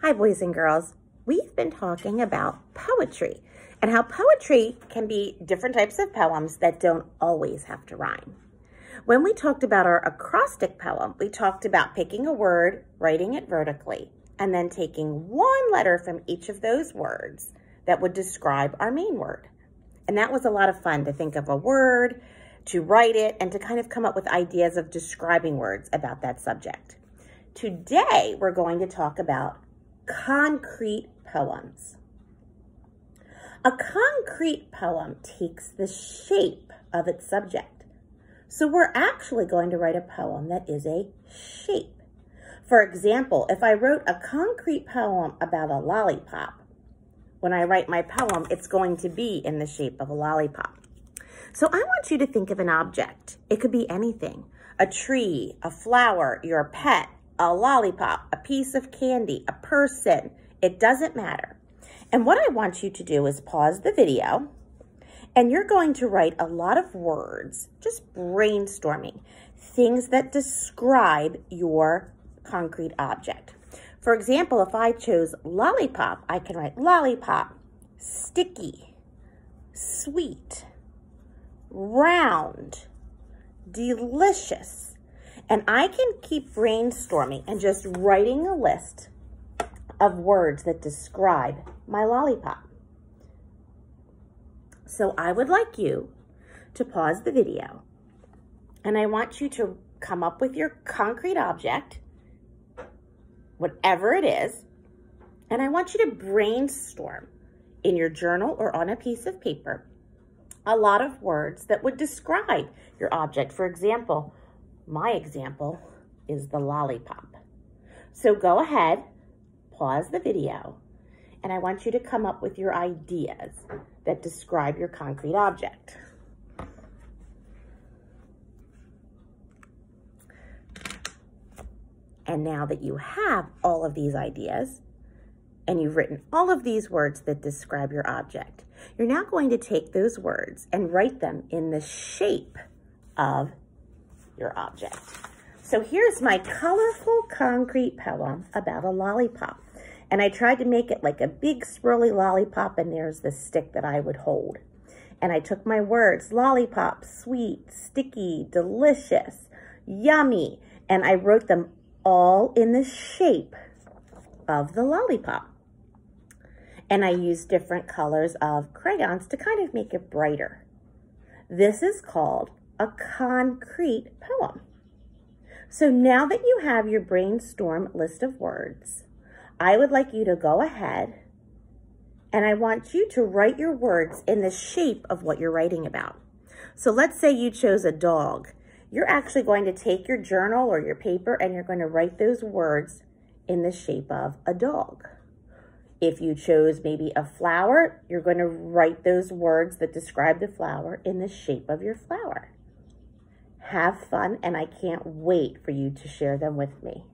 Hi, boys and girls. We've been talking about poetry and how poetry can be different types of poems that don't always have to rhyme. When we talked about our acrostic poem, we talked about picking a word, writing it vertically, and then taking one letter from each of those words that would describe our main word. And that was a lot of fun to think of a word, to write it, and to kind of come up with ideas of describing words about that subject. Today, we're going to talk about concrete poems. A concrete poem takes the shape of its subject. So we're actually going to write a poem that is a shape. For example, if I wrote a concrete poem about a lollipop, when I write my poem, it's going to be in the shape of a lollipop. So I want you to think of an object. It could be anything: a tree, a flower, your pet, a lollipop, a piece of candy, a person. It doesn't matter. And what I want you to do is pause the video, and you're going to write a lot of words, just brainstorming, things that describe your concrete object. For example, if I chose lollipop, I can write lollipop, sticky, sweet, round, delicious. And I can keep brainstorming and just writing a list of words that describe my lollipop. So I would like you to pause the video, and I want you to come up with your concrete object, whatever it is, and I want you to brainstorm in your journal or on a piece of paper a lot of words that would describe your object. For example, my example is the lollipop. So go ahead, pause the video, and I want you to come up with your ideas that describe your concrete object. And now that you have all of these ideas, and you've written all of these words that describe your object, you're now going to take those words and write them in the shape of your object. So here's my colorful concrete poem about a lollipop. And I tried to make it like a big swirly lollipop, and there's the stick that I would hold. And I took my words, lollipop, sweet, sticky, delicious, yummy, and I wrote them all in the shape of the lollipop. And I used different colors of crayons to kind of make it brighter. This is called a concrete poem. So now that you have your brainstorm list of words, I would like you to go ahead, and I want you to write your words in the shape of what you're writing about. So let's say you chose a dog. You're actually going to take your journal or your paper, and you're going to write those words in the shape of a dog. If you chose maybe a flower, you're going to write those words that describe the flower in the shape of your flower. Have fun, and I can't wait for you to share them with me.